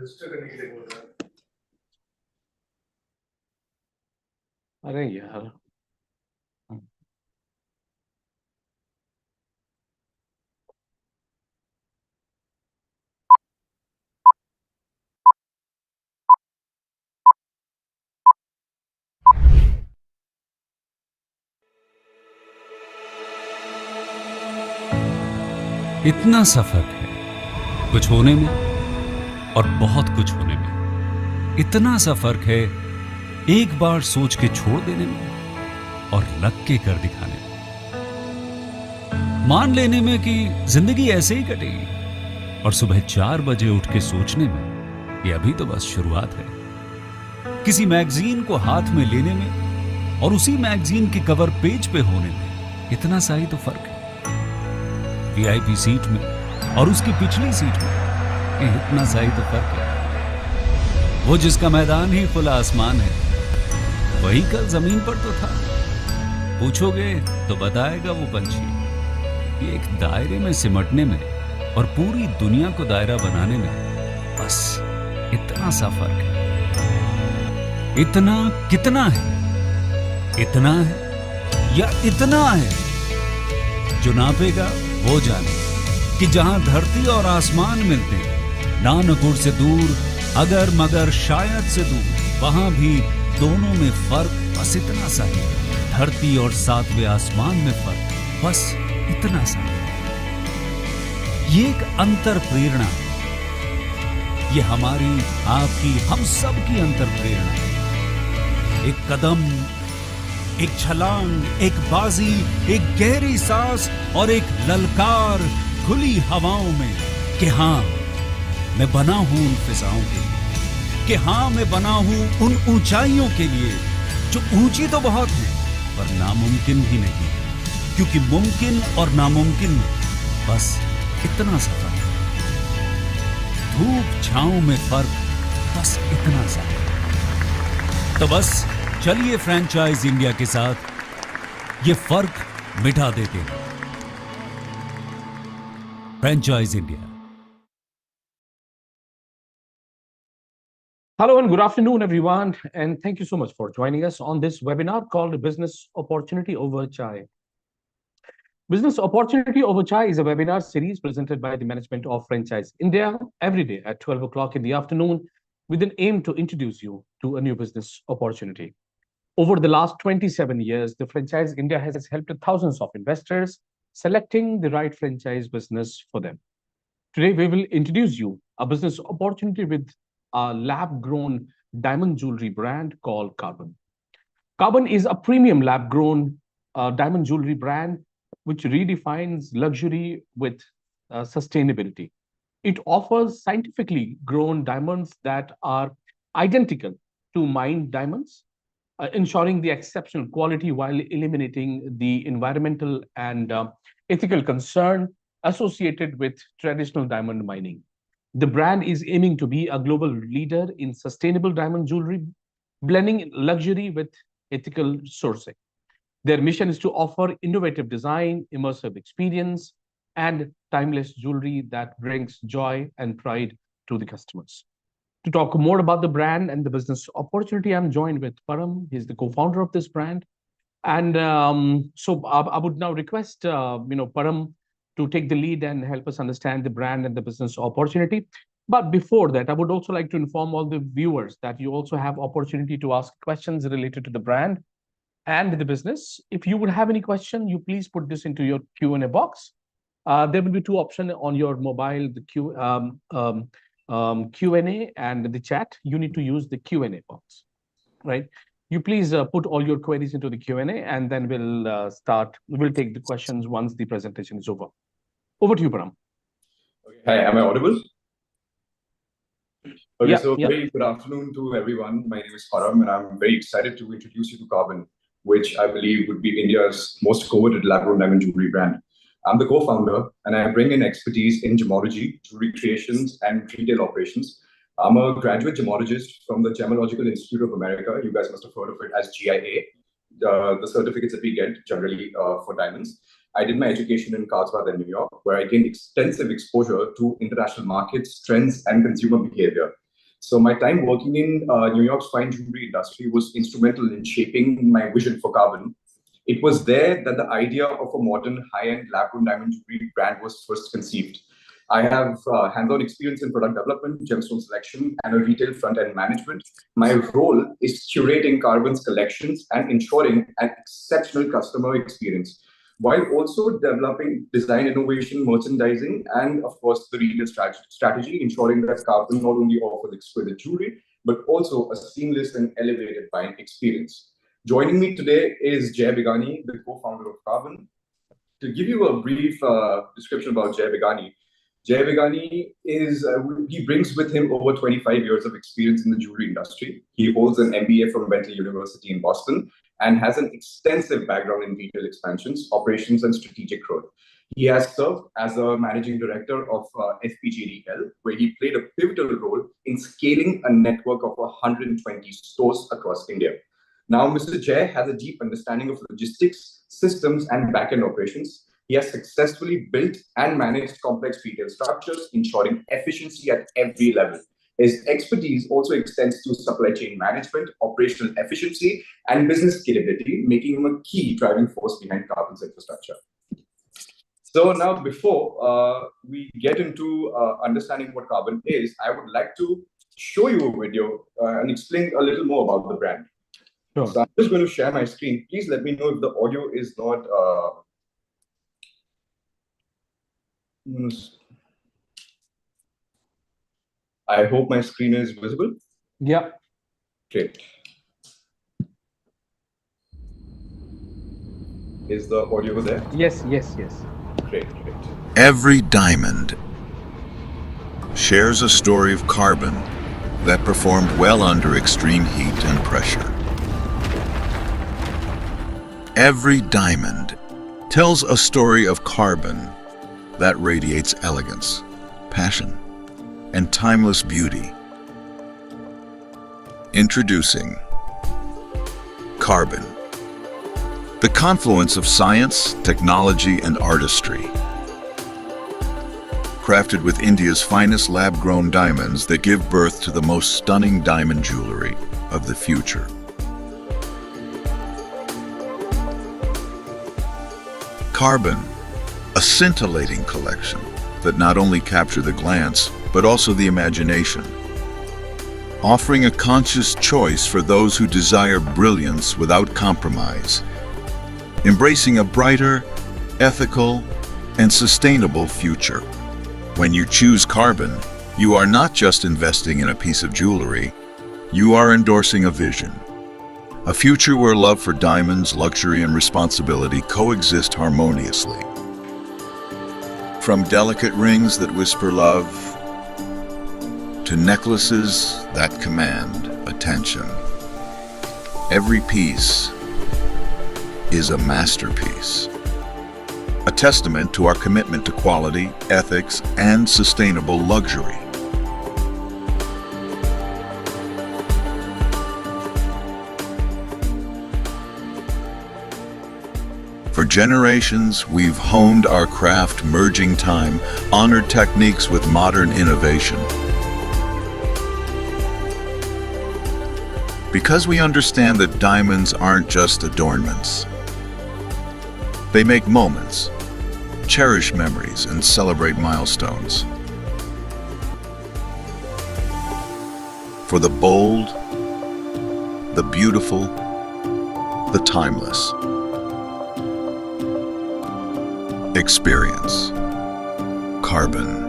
Register करने के लिए बोल रहा है। अरे यार इतना सा फर्क है कुछ होने में और बहुत कुछ होने में। इतना सा फर्क है एक बार सोच के छोड़ देने में और लग के कर दिखाने में। मान लेने में कि जिंदगी ऐसे ही कटेगी और सुबह 4 बजे उठ के सोचने में ये अभी तो बस शुरुआत है। किसी मैगजीन को हाथ में लेने में और उसी मैगजीन के कवर पेज पे होने में इतना सा ही तो फर्क है। वीआईपी सीट में और उसकी पिछली सीट में इतना सा ही तो फर्क है। वो जिसका मैदान ही खुला आसमान है वही कल जमीन पर तो था। पूछोगे तो बताएगा वो पंछी। ये एक दायरे में सिमटने में और पूरी दुनिया को दायरा बनाने में बस इतना सा फर्क है। इतना कितना है? इतना है या इतना है? जो नापेगा वो जाने कि जहां धरती और आसमान मिलते हैं, नानकुर से दूर, अगर मगर शायद से दूर, वहां भी दोनों में फर्क बस इतना सा है। धरती और 7वें आसमान में फर्क बस इतना सा है। ये एक अंतर प्रेरणा है। ये हमारी, आपकी, हम सब की अंतर प्रेरणा है। एक कदम, एक छलांग, एक बाजी, एक गहरी सांस और एक ललकार खुली हवाओं में कि हाँ मैं बना हूं उन फिजाओं के लिए, कि हाँ मैं बना हूं उन ऊंचाइयों के लिए जो ऊंची तो बहुत है पर नामुमकिन भी नहीं, क्योंकि मुमकिन और नामुमकिन में बस इतना सा फर्क। धूप छांव में फर्क बस इतना सा। तो बस चलिए फ्रेंचाइज इंडिया के साथ ये फर्क मिटा देते हैं। Franchise India. Hello and good afternoon, everyone, and thank you so much for joining us on this webinar called Business Opportunity Over Chai. Business Opportunity Over Chai is a webinar series presented by the management of Franchise India every day at 12 o'clock in the afternoon with an aim to introduce you to a new business opportunity. Over the last 27 years, the Franchise India has helped thousands of investors selecting the right franchise business for them. Today, we will introduce you a business opportunity with a lab-grown diamond jewelry brand called Carbon. Carbon is a premium lab-grown diamond jewelry brand which redefines luxury with sustainability. It offers scientifically grown diamonds that are identical to mined diamonds, ensuring the exceptional quality while eliminating the environmental and ethical concern associated with traditional diamond mining. The brand is aiming to be a global leader in sustainable diamond jewelry, blending luxury with ethical sourcing. Their mission is to offer innovative design, immersive experience, and timeless jewelry that brings joy and pride to the customers. To talk more about the brand and the business opportunity, I'm joined with Param. He's the co-founder of this brand. And so I would now request, Param to take the lead and help us understand the brand and the business opportunity. But before that, I would also like to inform all the viewers that you also have opportunity to ask questions related to the brand and the business. If you would have any question, you please put this into your Q&A box. There will be 2 options on your mobile, the Q&A and the chat. You need to use the Q&A box, right? You please put all your queries into the Q&A and then we'll take the questions once the presentation is over. Over to you, Param. Okay. Hi, am I audible? Okay, yeah, so very good afternoon to everyone. My name is Param and I'm very excited to introduce you to Carbon, which I believe would be India's most coveted lab-grown diamond jewelry brand. I'm the co-founder and I bring in expertise in gemology, jewelry creations, and retail operations. I'm a graduate gemologist from the Gemological Institute of America. You guys must have heard of it as GIA, the certificates that we get generally for diamonds. I did my education in Carlsbad and New York, where I gained extensive exposure to international markets, trends, and consumer behavior. So my time working in New York's fine jewelry industry was instrumental in shaping my vision for Carbon. It was there that the idea of a modern high-end lab-grown diamond jewelry brand was first conceived. I have hands-on experience in product development, gemstone selection, and a retail front-end management. My role is curating Carbon's collections and ensuring an exceptional customer experience, while also developing design innovation, merchandising, and of course the retail strategy, ensuring that Carbon not only offers exquisite jewelry, but also a seamless and elevated buying experience. Joining me today is Jay Begani, the co-founder of Carbon. To give you a brief description about Jay Begani is, he brings with him over 25 years of experience in the jewelry industry. He holds an MBA from Bentley University in Boston and has an extensive background in retail expansions, operations, and strategic growth. He has served as a managing director of FIHL, where he played a pivotal role in scaling a network of 120 stores across India. Now, Mr. Jay has a deep understanding of logistics, systems, and back-end operations. He has successfully built and managed complex retail structures, ensuring efficiency at every level. His expertise also extends to supply chain management, operational efficiency, and business scalability, making him a key driving force behind Carbon's infrastructure. So now, before we get into understanding what Carbon is, I would like to show you a video and explain a little more about the brand. Sure. So I'm just going to share my screen. Please let me know if the audio is not... I hope my screen is visible. Yeah. Great. Is the audio there? Yes. Great. Every diamond shares a story of Carbon that performed well under extreme heat and pressure. Every diamond tells a story of Carbon that radiates elegance, passion, and timeless beauty. Introducing Carbon, the confluence of science, technology, and artistry. Crafted with India's finest lab-grown diamonds that give birth to the most stunning diamond jewelry of the future. Carbon, a scintillating collection that not only capture the glance, but also the imagination, offering a conscious choice for those who desire brilliance without compromise, embracing a brighter, ethical, and sustainable future. When you choose Carbon, you are not just investing in a piece of jewelry, you are endorsing a vision. A future where love for diamonds, luxury, and responsibility coexist harmoniously. From delicate rings that whisper love, to necklaces that command attention, every piece is a masterpiece. A testament to our commitment to quality, ethics, and sustainable luxury. For generations, we've honed our craft, merging time, honored techniques with modern innovation. Because we understand that diamonds aren't just adornments. They make moments, cherish memories, and celebrate milestones. For the bold, the beautiful, the timeless. Experience Carbon.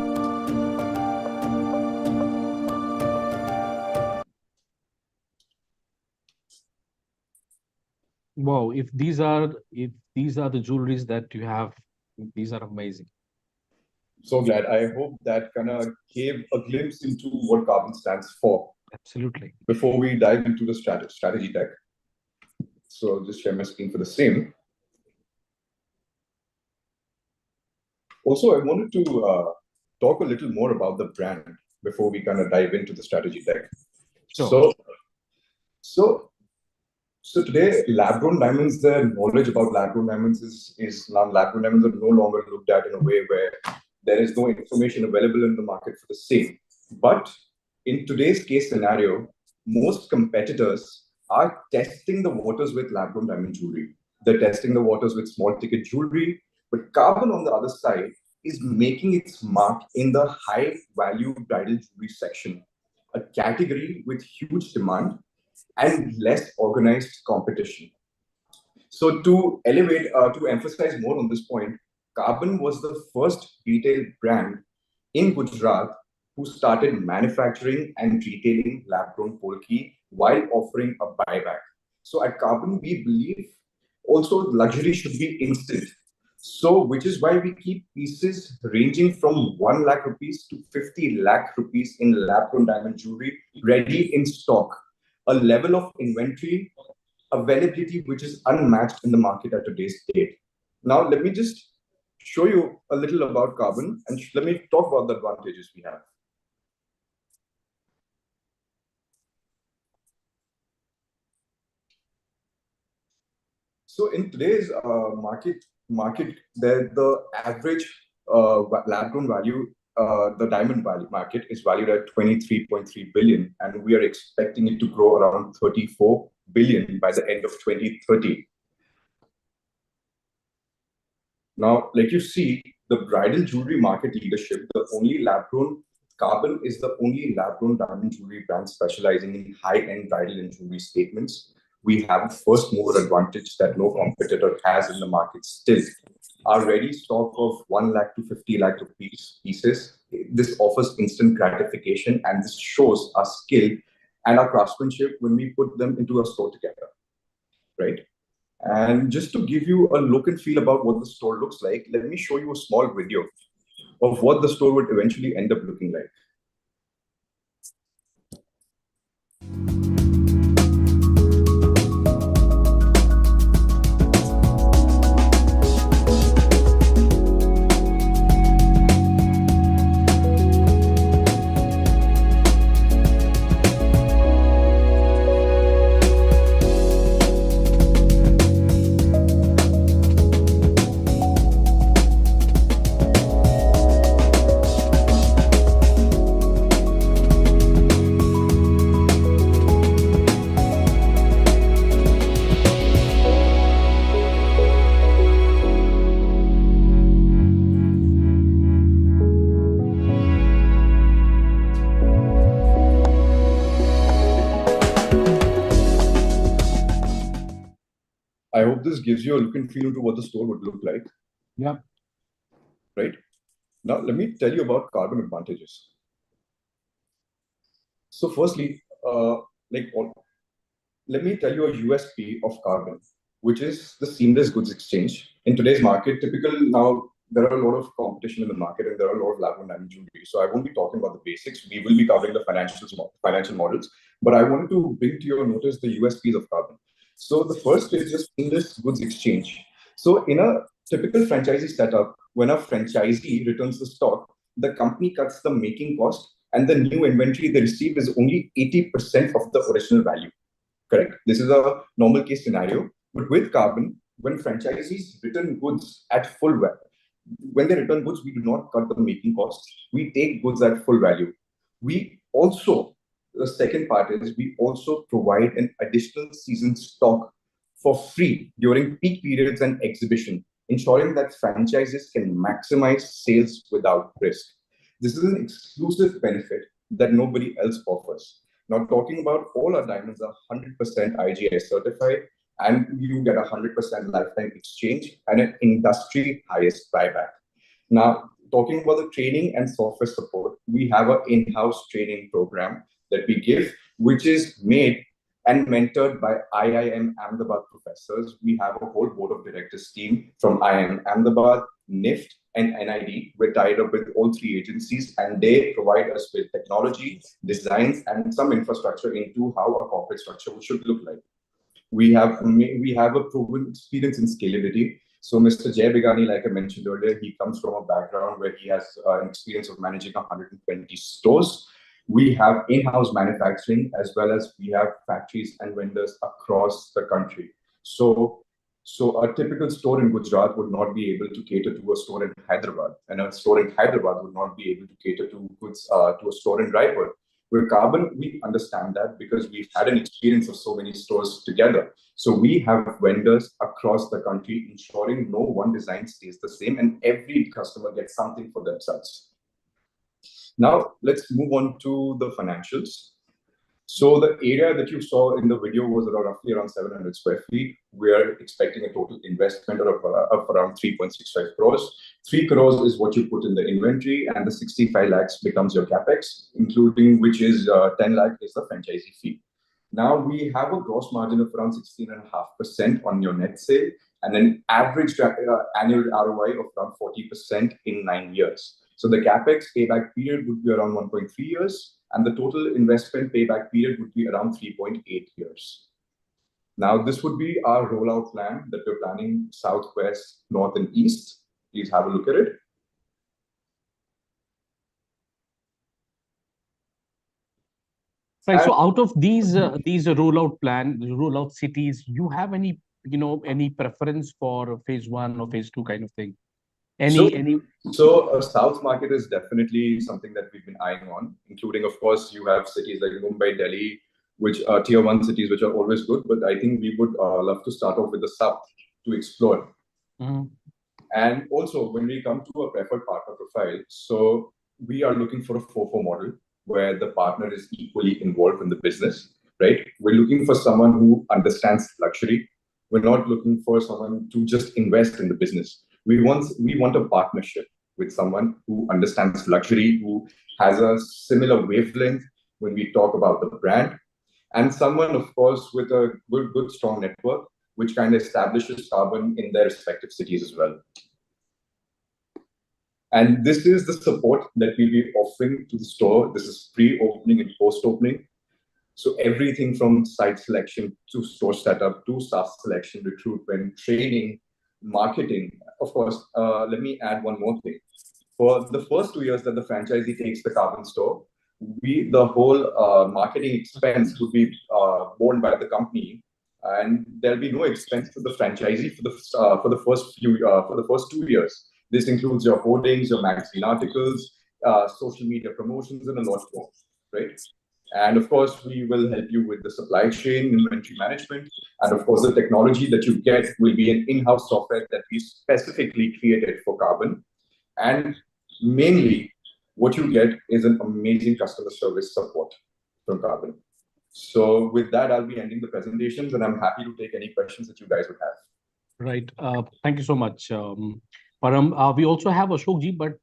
Wow, if these are the jewelries that you have, these are amazing. So glad. I hope that kind of gave a glimpse into what Carbon stands for. Absolutely. Before we dive into the strategy deck, so I'll just share my screen for the same. Also, I wanted to talk a little more about the brand before we kind of dive into the strategy deck. Sure. So today, lab-grown diamonds, the knowledge about lab-grown diamonds is now lab-grown diamonds are no longer looked at in a way where there is no information available in the market for the same. But in today's case scenario, most competitors are testing the waters with lab-grown diamond jewelry. They're testing the waters with small ticket jewelry, but Carbon on the other side is making its mark in the high value bridal jewelry section, a category with huge demand and less organized competition. So to emphasize more on this point, Carbon was the first retail brand in Gujarat who started manufacturing and retailing lab-grown polki while offering a buyback. So at Carbon, we believe also luxury should be instant. So which is why we keep pieces ranging from 1 lakh rupees to 50 lakh rupees in lab-grown diamond jewelry ready in stock, a level of inventory availability which is unmatched in the market at today's date. Now, let me just show you a little about Carbon and let me talk about the advantages we have. So in today's market, the average lab-grown value, the diamond value market is valued at 23.3 billion, and we are expecting it to grow around 34 billion by the end of 2030. Now, like you see, the bridal jewelry market leadership, the only lab-grown Carbon is the only lab-grown diamond jewelry brand specializing in high-end bridal and jewelry statements. We have a first mover advantage that no competitor has in the market still. Our ready stock of 1 lakh to 50 lakh rupees pieces, this offers instant gratification, and this shows our skill and our craftsmanship when we put them into a store together, right? And just to give you a look and feel about what the store looks like, let me show you a small video of what the store would eventually end up looking like. I hope this gives you a look and feel into what the store would look like. Yeah. Right. Now, let me tell you about Carbon advantages. So firstly, let me tell you a USP of Carbon, which is the seamless goods exchange. In today's market, now there are a lot of competition in the market and there are a lot of lab-grown diamond jewelry. So I won't be talking about the basics. We will be covering the financial models, but I wanted to bring to your notice the USPs of Carbon. So the first is just seamless goods exchange. So in a typical franchisee setup, when a franchisee returns the stock, the company cuts the making cost and the new inventory they receive is only 80% of the original value. Correct? This is a normal case scenario. But with Carbon, when franchisees return goods at full value, when they return goods, we do not cut the making costs. We take goods at full value. We also, the second part is we also provide an additional season stock for free during peak periods and exhibition, ensuring that franchises can maximize sales without risk. This is an exclusive benefit that nobody else offers. Now, talking about all our diamonds are 100% IGI certified, and you get a 100% lifetime exchange and an industry highest buyback. Now, talking about the training and software support, we have an in-house training program that we give, which is made and mentored by IIM Ahmedabad professors. We have a whole board of directors team from IIM Ahmedabad, NIFT, and NID. We're tied up with all three agencies, and they provide us with technology, designs, and some infrastructure into how a corporate structure should look like. We have a proven experience in scalability. So Mr. Jay Begani, like I mentioned earlier, he comes from a background where he has an experience of managing 120 stores. We have in-house manufacturing as well as we have factories and vendors across the country. So a typical store in Gujarat would not be able to cater to a store in Hyderabad, and a store in Hyderabad would not be able to cater to goods to a store in Raipur. With Carbon, we understand that because we've had an experience of so many stores together. So we have vendors across the country ensuring no one design stays the same and every customer gets something for themselves. Now, let's move on to the financials. So the area that you saw in the video was roughly around 700 square feet. We are expecting a total investment of around 3.65 crores. 3 crores is what you put in the inventory, and the 65 lakhs becomes your capex, including which is 10 lakh is the franchisee fee. Now we have a gross margin of around 16.5% on your net sale, and an average annual ROI of around 40% in 9 years. So the capex payback period would be around 1.3 years, and the total investment payback period would be around 3.8 years. Now, this would be our rollout plan that we're planning south, west, north, and east. Please have a look at it. Right. So out of these rollout cities, you have any preference for phase 1 or phase 2 kind of thing? So South market is definitely something that we've been eyeing on, including, of course, you have cities like Mumbai, Delhi, which are tier 1 cities, which are always good. But I think we would love to start off with the South to explore. Mm-hmm. And also, when we come to a preferred partner profile, so we are looking for a 4-4 model where the partner is equally involved in the business, right? We're looking for someone who understands luxury. We're not looking for someone to just invest in the business. We want a partnership with someone who understands luxury, who has a similar wavelength when we talk about the brand, and someone, of course, with a good strong network, which kind of establishes Carbon in their respective cities as well. And this is the support that we'll be offering to the store. This is pre-opening and post-opening. So everything from site selection to store setup to staff selection, recruitment, training, marketing. Of course, let me add one more thing. For the first 2 years that the franchisee takes the Carbon store, the whole marketing expense would be borne by the company, and there'll be no expense to the franchisee for the first 2 years. This includes your holdings, your magazine articles, social media promotions, and a lot more, right? And of course, we will help you with the supply chain, inventory management. And of course, the technology that you get will be an in-house software that we specifically created for Carbon. And mainly, what you get is an amazing customer service support from Carbon. So with that, I'll be ending the presentations, and I'm happy to take any questions that you guys would have. Right. Thank you so much, Param. We also have Ashokji, but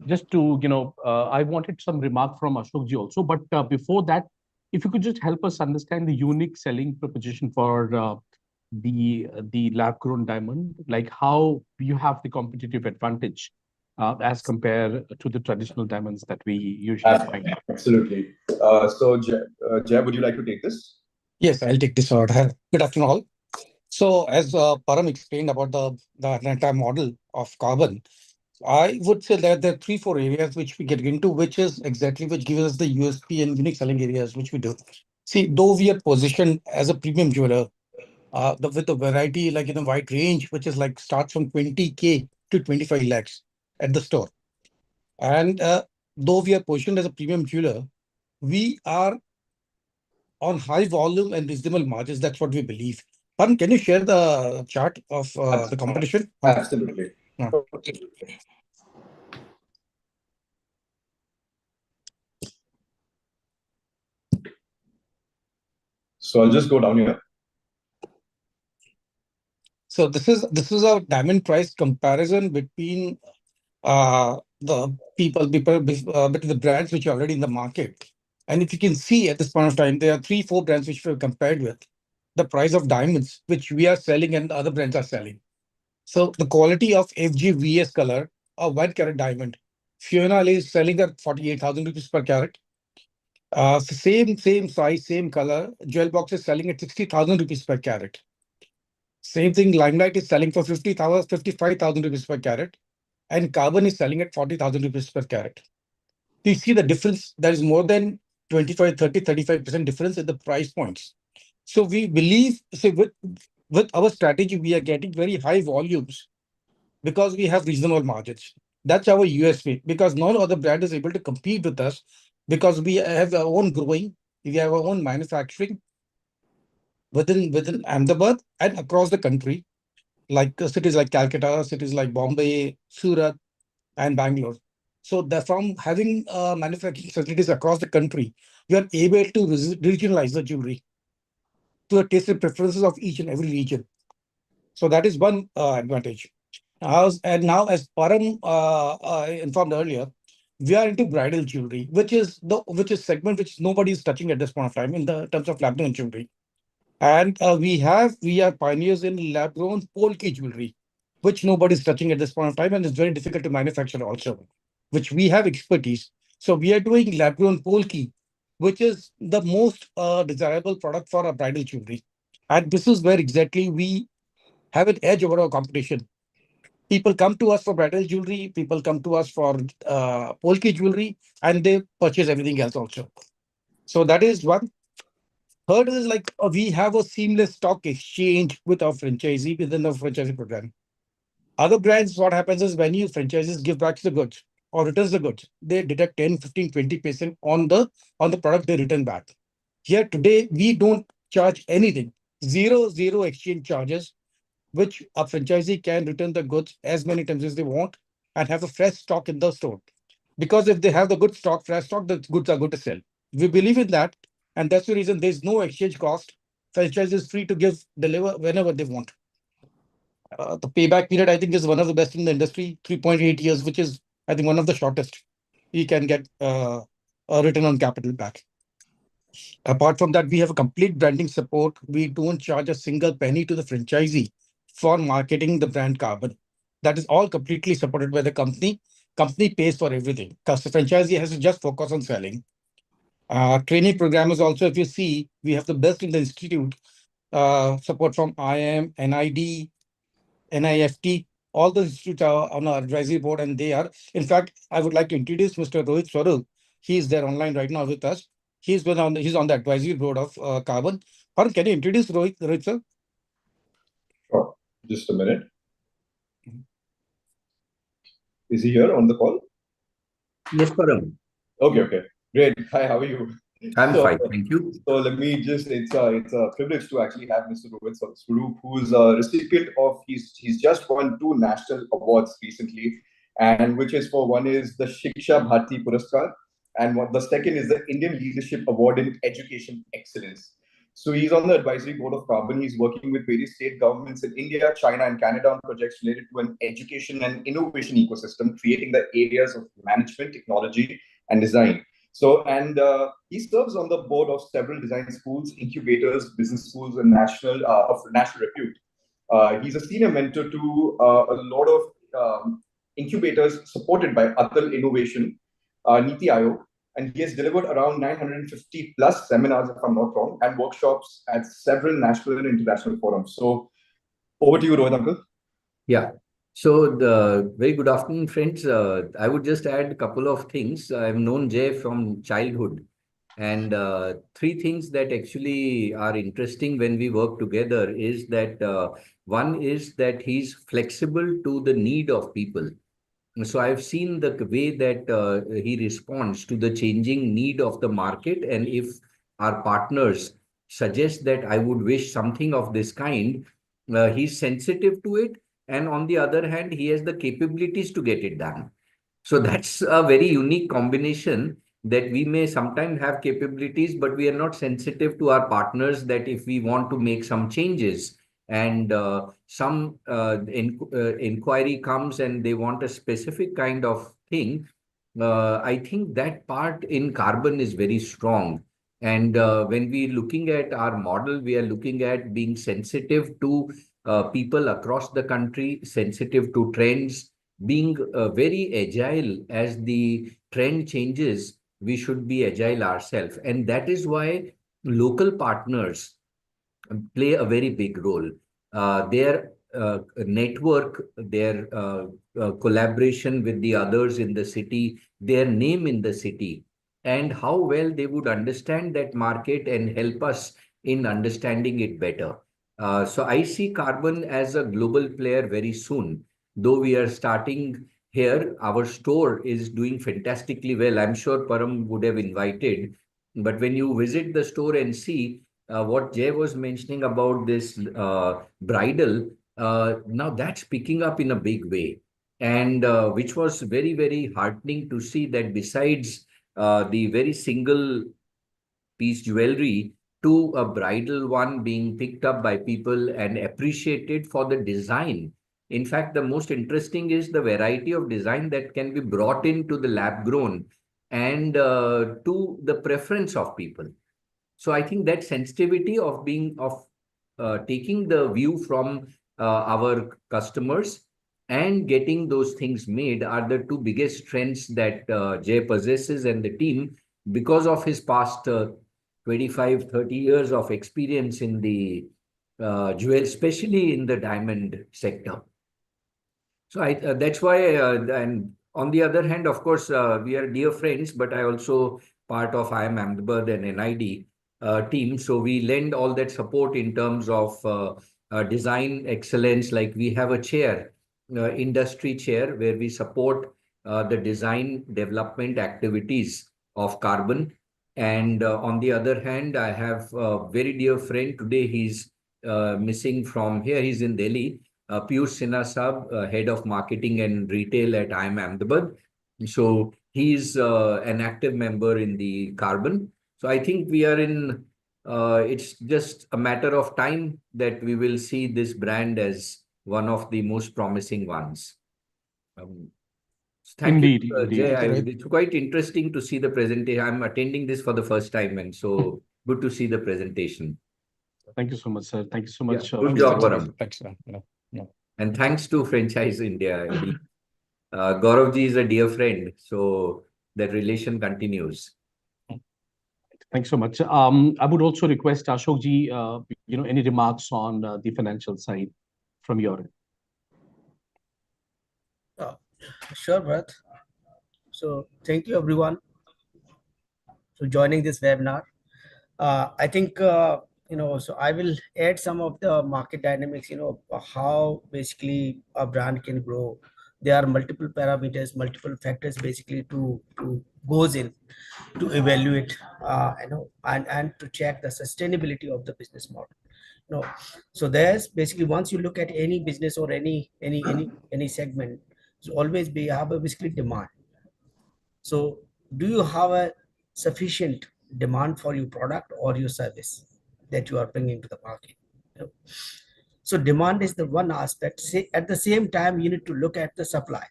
just to I wanted some remark from Ashokji also. But before that, if you could just help us understand the unique selling proposition for the lab-grown diamond, like how you have the competitive advantage as compared to the traditional diamonds that we usually find. Absolutely. So, Jay, would you like to take this? Yes, I'll take this order. Good afternoon, all. So, as Param explained about the entire model of Carbon, I would say that there are 3-4 areas which we get into, which gives us the USP and unique selling areas which we do. See, though we are positioned as a premium jeweler, with a variety like in a wide range, which is like starts from 20K to 25 lakhs at the store. And though we are positioned as a premium jeweler, we are on high volume and reasonable margins. That's what we believe. Param, can you share the chart of the competition? Absolutely. So I'll just go down here. So this is a diamond price comparison between the between the brands which are already in the market. And if you can see at this point of time, there are 3-4 brands which we've compared with the price of diamonds which we are selling and other brands are selling. So the quality of FGVS color, a 1 carat diamond, Fiona is selling at 48,000 rupees per carat. Same size, same color, Jewel Box is selling at 60,000 rupees per carat. Same thing, Limelight is selling for 55,000 rupees per carat, and Carbon is selling at 40,000 rupees per carat. Do you see the difference? There is more than 25, 30, 35% difference in the price points. So we believe, with our strategy, we are getting very high volumes because we have reasonable margins. That's our USP, because no other brand is able to compete with us because we have our own growing, we have our own manufacturing within Ahmedabad and across the country, like cities like Calcutta, cities like Bombay, Surat, and Bangalore. So from having manufacturing facilities across the country, we are able to regionalize the jewelry to the taste and preferences of each and every region. So that is one advantage. And now, as Param informed earlier, we are into bridal jewelry, which is segment which nobody is touching at this point of time in the terms of lab-grown jewelry. And we are pioneers in lab-grown polki jewelry, which nobody is touching at this point of time, and it's very difficult to manufacture also, which we have expertise. So we are doing lab-grown polki, which is the most desirable product for a bridal jewelry. And this is where exactly we have an edge over our competition. People come to us for bridal jewelry, people come to us for polki jewelry, and they purchase everything else also. So that is one. Third is like we have a seamless stock exchange with our franchisee within the franchisee program. Other brands, what happens is when you franchises give back the goods or returns the goods, they deduct 10, 15, 20% on the product they return back. Here today, we don't charge anything. Zero exchange charges, which a franchisee can return the goods as many times as they want and have a fresh stock in the store. Because if they have the good stock, fresh stock, the goods are good to sell. We believe in that, and that's the reason there's no exchange cost. Franchise is free to deliver whenever they want. The payback period, I think, is one of the best in the industry, 3.8 years, which is, I think, one of the shortest. You can get a return on capital back. Apart from that, we have a complete branding support. We don't charge a single penny to the franchisee for marketing the brand Carbon. That is all completely supported by the company. Company pays for everything because the franchisee has to just focus on selling. Training program is also, if you see, we have the best in the institute. Support from IM, NID, NIFT. All the institutes are on our advisory board, and they are. In fact, I would like to introduce Mr. Rohit Swarup. He is there online right now with us. He's on the advisory board of Carbon. Param, can you introduce Rohit sir? Sure. Just a minute. Is he here on the call? Yes, Param. Okay. Great. Hi, how are you? I'm fine, thank you. So let me just, it's a privilege to actually have Mr. Rohit Swarup, who's a recipient of, he's just won 2 national awards recently, and which is one is the Shiksha Bharti Puraskar, and the second is the Indian Leadership Award in Education Excellence. So he's on the advisory board of Carbon. He's working with various state governments in India, China, and Canada on projects related to an education and innovation ecosystem, creating the areas of management, technology, and design. So, and he serves on the board of several design schools, incubators, business schools, and of national repute. He's a senior mentor to a lot of incubators supported by Atal Innovation, Niti Aayog, and he has delivered around 950 plus seminars, if I'm not wrong, and workshops at several national and international forums. So, over to you, Rohit uncle. Yeah. So, very good afternoon, friends. I would just add a couple of things. I've known Jay from childhood, and 3 things that actually are interesting when we work together is that one is that he's flexible to the need of people. So I've seen the way that he responds to the changing need of the market, and if our partners suggest that I would wish something of this kind, he's sensitive to it, and on the other hand, he has the capabilities to get it done. So that's a very unique combination, that we may sometimes have capabilities, but we are not sensitive to our partners, that if we want to make some changes and some inquiry comes and they want a specific kind of thing, I think that part in Carbon is very strong. And when we're looking at our model, we are looking at being sensitive to people across the country, sensitive to trends, being very agile. As the trend changes, we should be agile ourselves. And that is why local partners play a very big role. Their network, their collaboration with the others in the city, their name in the city, and how well they would understand that market and help us in understanding it better. So I see Carbon as a global player very soon, though we are starting here, our store is doing fantastically well. I'm sure Param would have invited, but when you visit the store and see what Jay was mentioning about this bridal, now that's picking up in a big way. And which was very, very heartening to see that besides the very single piece jewelry to a bridal one being picked up by people and appreciated for the design. In fact, the most interesting is the variety of design that can be brought into the lab grown and to the preference of people. So I think that sensitivity of taking the view from our customers and getting those things made are the two biggest strengths that Jay possesses and the team because of his past 25, 30 years of experience in the jewel, especially in the diamond sector. So that's why, and on the other hand, of course, we are dear friends, but I also part of IIM Ahmedabad and NID team. So we lend all that support in terms of design excellence. Like we have a chair, industry chair, where we support the design development activities of Carbon. And on the other hand, I have a very dear friend. Today he's missing from here. He's in Delhi. Piyush Sinha Sahab, head of marketing and retail at IIM Ahmedabad. So he's an active member in the Carbon. So I think we are in, it's just a matter of time that we will see this brand as one of the most promising ones. Thank Indeed, you, indeed. Jay. It's quite interesting to see the presentation. I'm attending this for the first time, and so good to see the presentation. Thank you so much, sir. Thank you so much. Good job, Param. Thanks. Yeah. And thanks to Franchise India. Gauravji is a dear friend, so that relation continues. Thanks so much. I would also request Ashokji, any remarks on the financial side from your end? Sure, Bharat. So thank you everyone for joining this webinar. I think, so I will add some of the market dynamics, how basically a brand can grow. There are multiple parameters, multiple factors basically to goes in to evaluate, and to check the sustainability of the business model. So there's basically, once you look at any business or any segment, so always we have a basically demand. So do you have a sufficient demand for your product or your service that you are bringing to the market? So demand is the one aspect. At the same time, you need to look at the supply.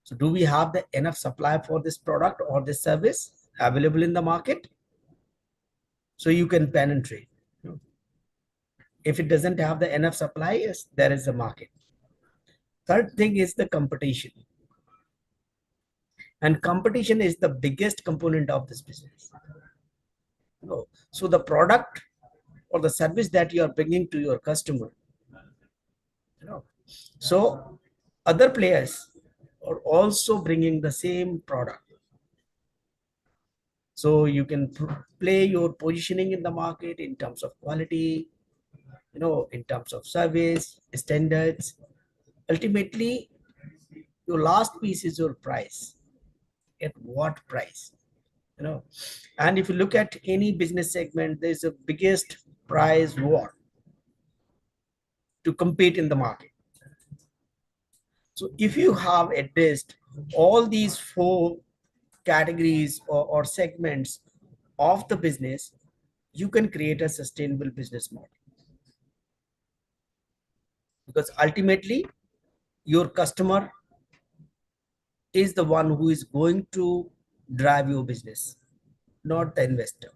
So do we have the enough supply for this product or this service available in the market? So you can penetrate. If it doesn't have the enough supply, yes, there is a market. Third thing is the competition. And competition is the biggest component of this business. So the product or the service that you are bringing to your customer, so other players are also bringing the same product. So you can play your positioning in the market in terms of quality, in terms of service, standards. Ultimately, your last piece is your price. At what price? And if you look at any business segment, there's a biggest price war to compete in the market. So if you have addressed all these 4 categories or segments of the business, you can create a sustainable business model. Because ultimately, your customer is the one who is going to drive your business, not the investor.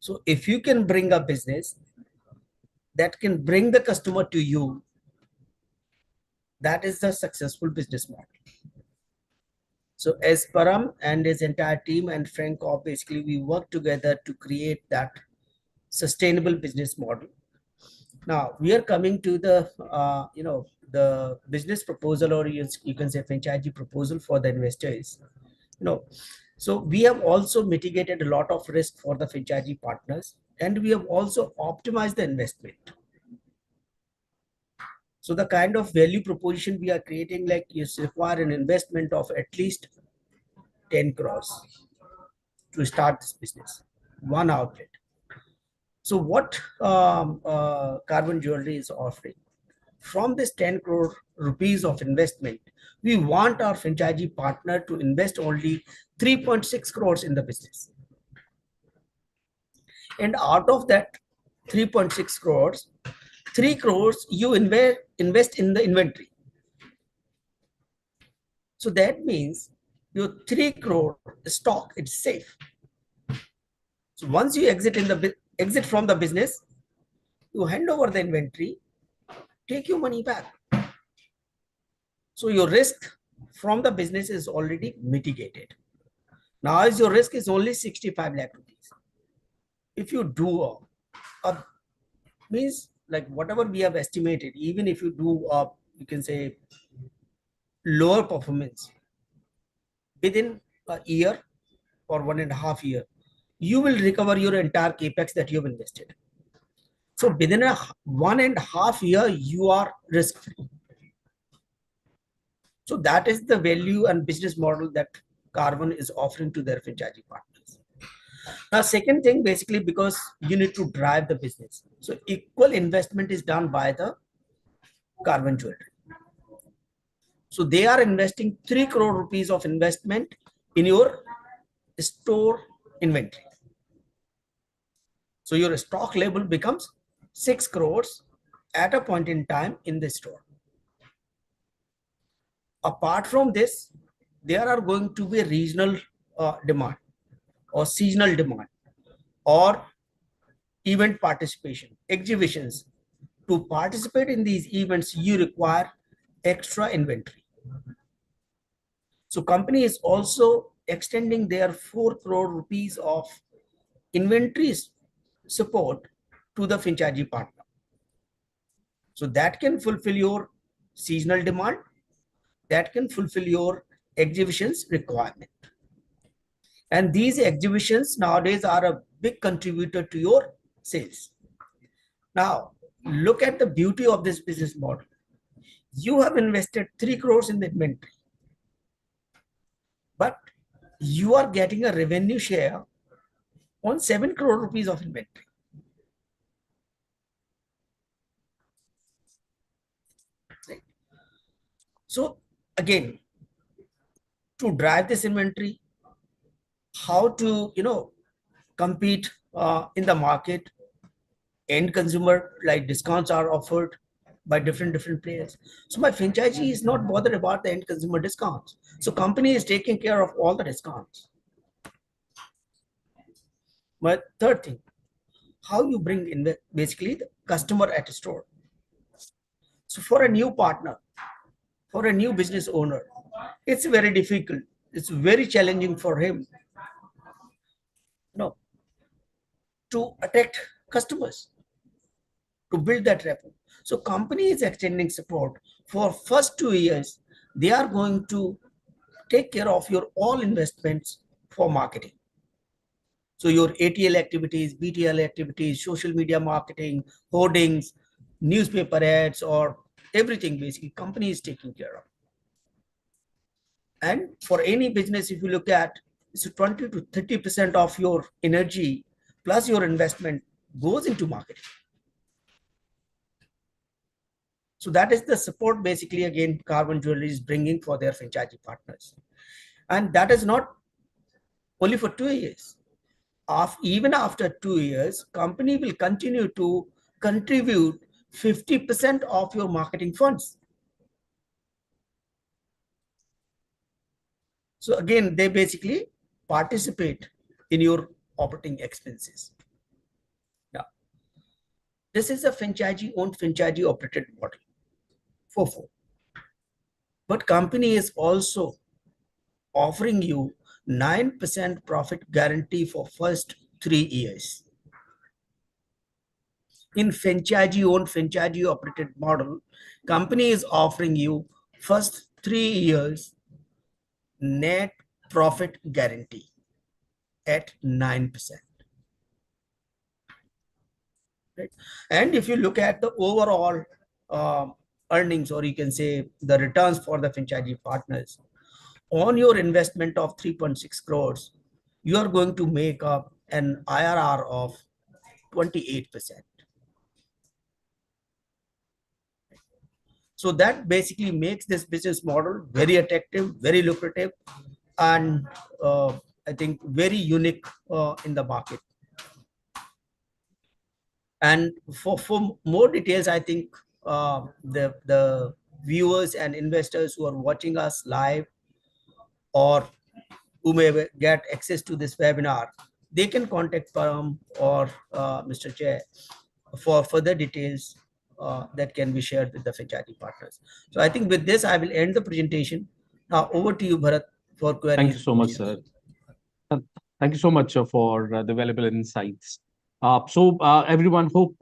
So if you can bring a business that can bring the customer to you, that is the successful business model. So as Param and his entire team and Frank, basically we work together to create that sustainable business model. Now we are coming to the the business proposal, or you can say franchisee proposal for the investors. So we have also mitigated a lot of risk for the franchisee partners, and we have also optimized the investment. So the kind of value proposition we are creating, like, is require an investment of at least 10 crores to start this business, one outlet. So what Carbon Jewelry is offering, from this 10 crore rupees of investment, we want our franchisee partner to invest only 3.6 crores in the business. And out of that 3.6 crores, 3 crores you invest in the inventory. So that means your 3 crore stock is safe. So once you exit from the business, you hand over the inventory, take your money back. So your risk from the business is already mitigated. Now, as your risk is only 65 lakh rupees, if you do means like whatever we have estimated, even if you do you can say lower performance within a year or 1.5 years, you will recover your entire capex that you have invested. So within a 1.5 years, you are risk free. So that is the value and business model that Carbon is offering to their franchisee partners. Now, second thing, basically, because you need to drive the business. So equal investment is done by the Carbon Jewelry. So they are investing 3 crore rupees of investment in your store inventory. So your stock level becomes 6 crores at a point in time in the store. Apart from this, there are going to be regional demand or seasonal demand or event participation, exhibitions. To participate in these events, you require extra inventory. So company is also extending their 4 crore rupees of inventories support to the franchisee partner. So that can fulfill your seasonal demand, that can fulfill your exhibitions requirement. And these exhibitions nowadays are a big contributor to your sales. Now, look at the beauty of this business model. You have invested 3 crores in the inventory, but you are getting a revenue share on 7 crore rupees of inventory. Right? So again, to drive this inventory, how to compete in the market, end consumer, like discounts are offered by different players. So my franchisee is not bothered about the end consumer discounts. So company is taking care of all the discounts. My third thing, how you bring in basically the customer at a store. So for a new partner, for a new business owner, it's very difficult. It's very challenging for him, to attract customers, to build that rapport. So company is extending support for first 2 years. They are going to take care of your all investments for marketing. So your ATL activities, BTL activities, social media marketing, hoardings, newspaper ads, or everything basically company is taking care of. And for any business, if you look at, it's 20 to 30% of your energy plus your investment goes into marketing. So that is the support basically, again, Carbon Jewelry is bringing for their franchisee partners. And that is not only for 2 years. Even after 2 years, company will continue to contribute 50% of your marketing funds. So again, they basically participate in your operating expenses. Now, this is a franchisee-owned, franchisee-operated model. 4. But company is also offering you 9% profit guarantee for first 3 years. In franchisee-owned, franchisee-operated model, company is offering you first 3 years net profit guarantee at 9%. Right? And if you look at the overall earnings, or you can say the returns for the franchisee partners. On your investment of 3.6 crores, you are going to make up an IRR of 28%. So that basically makes this business model very attractive, very lucrative, and I think very unique in the market. And for more details, I think the viewers and investors who are watching us live, or who may get access to this webinar, they can contact Param or Mr. Chair for further details that can be shared with the franchisee partners. So I think with this, I will end the presentation. Now over to you, Bharat, for queries. Thank you so much, sir. Thank you so much for the valuable insights. Everyone, hope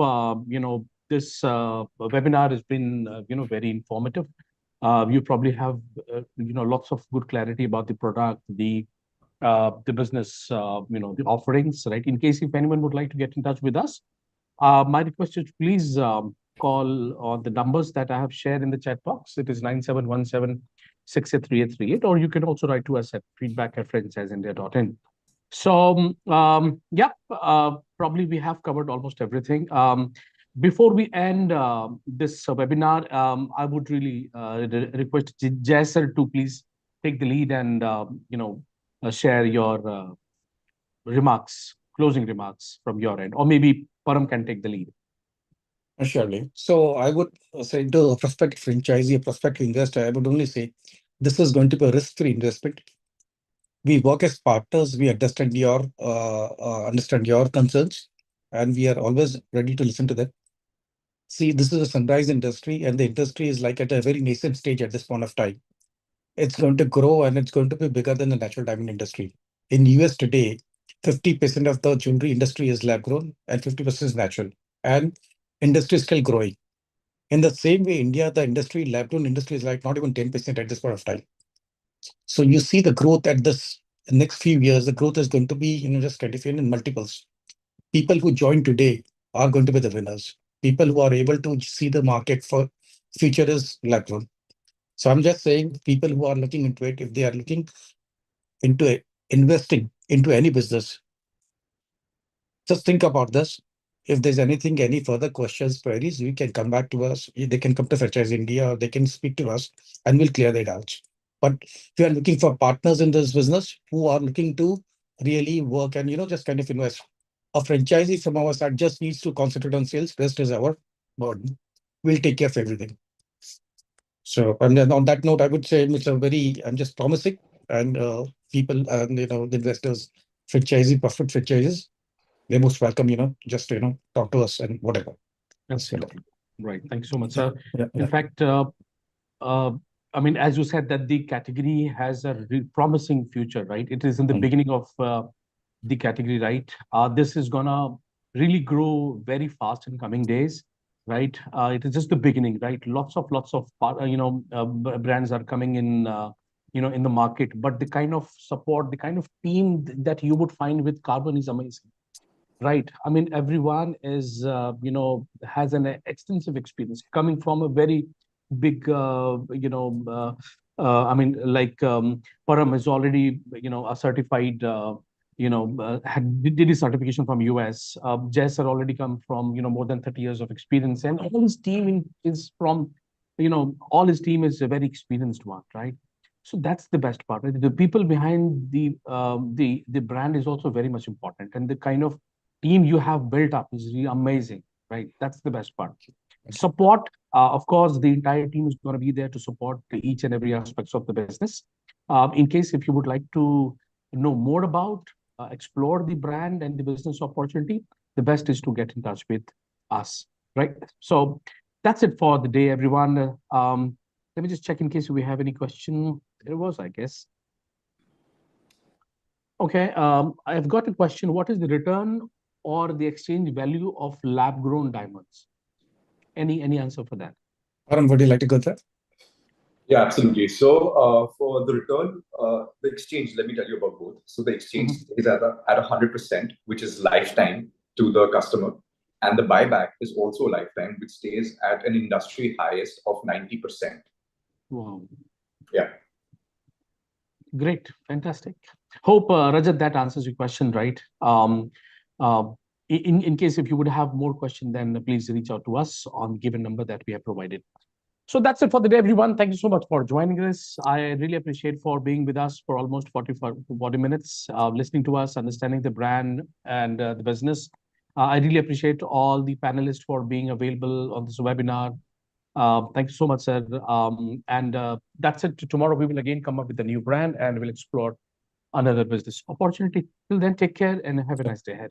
this webinar has been very informative. You probably have lots of good clarity about the product, the business, the offerings, right? In case if anyone would like to get in touch with us, my request is please call on the numbers that I have shared in the chat box. It is 9717-683838, or you can also write to us at feedback@franchiseindia.in. So, probably we have covered almost everything. Before we end this webinar, I would really request Jay sir to please take the lead and share your closing remarks from your end, or maybe Param can take the lead. Surely. So I would say to a prospective franchisee, a prospective investor, I would only say this is going to be a risk-free investment. We work as partners. We understand your concerns, and we are always ready to listen to them. See, this is a sunrise industry, and the industry is like at a very nascent stage at this point of time. It's going to grow, and it's going to be bigger than the natural diamond industry. In US today, 50% of the jewelry industry is lab grown, and 50% is natural. And industry is still growing. In the same way, India, the industry, lab grown industry is like not even 10% at this point of time. So you see the growth at this next few years, the growth is going to be, just kind of in multiples. People who join today are going to be the winners. People who are able to see the market for future is lab grown. So I'm just saying, people who are looking into it, if they are looking into investing into any business, just think about this. If there's anything, any further questions, queries, we can come back to us. They can come to Franchise India, or they can speak to us, and we'll clear their doubts. But if you are looking for partners in this business who are looking to really work and just kind of invest, a franchisee from our side just needs to concentrate on sales. Rest is our burden. We'll take care of everything. So, and then on that note, I would say I'm just promising, and people and the investors, profit franchises, they're most welcome. Just talk to us and whatever. Absolutely. Right. Thank you so much, sir. Yeah. In fact, I mean, as you said, that the category has a promising future, right? It is in the beginning of the category, right? This is gonna really grow very fast in coming days, right? It is just the beginning, right? Lots of brands are coming in, in the market. But the kind of support, the kind of team that you would find with Carbon is amazing. Right. I mean, everyone is, has an extensive experience coming from a very big, Param is already, a certified, did his certification from US. Jess had already come from, more than 30 years of experience. And all his team is from, all his team is a very experienced one, right? So that's the best part, right? The people behind the brand is also very much important. And the kind of team you have built up is really amazing, right? That's the best part. Support, of course, the entire team is going to be there to support each and every aspects of the business. In case if you would like to know more about, explore the brand and the business opportunity, the best is to get in touch with us, right? So that's it for the day, everyone. Let me just check in case we have any question. There was, I guess. Okay, I've got a question. What is the return or the exchange value of lab-grown diamonds? Any answer for that? Param, would you like to go there? Yeah, absolutely. So for the return, the exchange, let me tell you about both. So the exchange is at 100%, which is lifetime to the customer. And the buyback is also lifetime, which stays at an industry highest of 90%. Wow. Yeah. Great. Fantastic. Hope, Rajat, that answers your question, right? In case if you would have more question, then please reach out to us on the given number that we have provided. So that's it for the day, everyone. Thank you so much for joining us. I really appreciate for being with us for almost 40 minutes, listening to us, understanding the brand and the business. I really appreciate all the panelists for being available on this webinar. Thank you so much, sir. That's it. Tomorrow we will again come up with a new brand and we'll explore another business opportunity. Till then, take care and have a nice day ahead.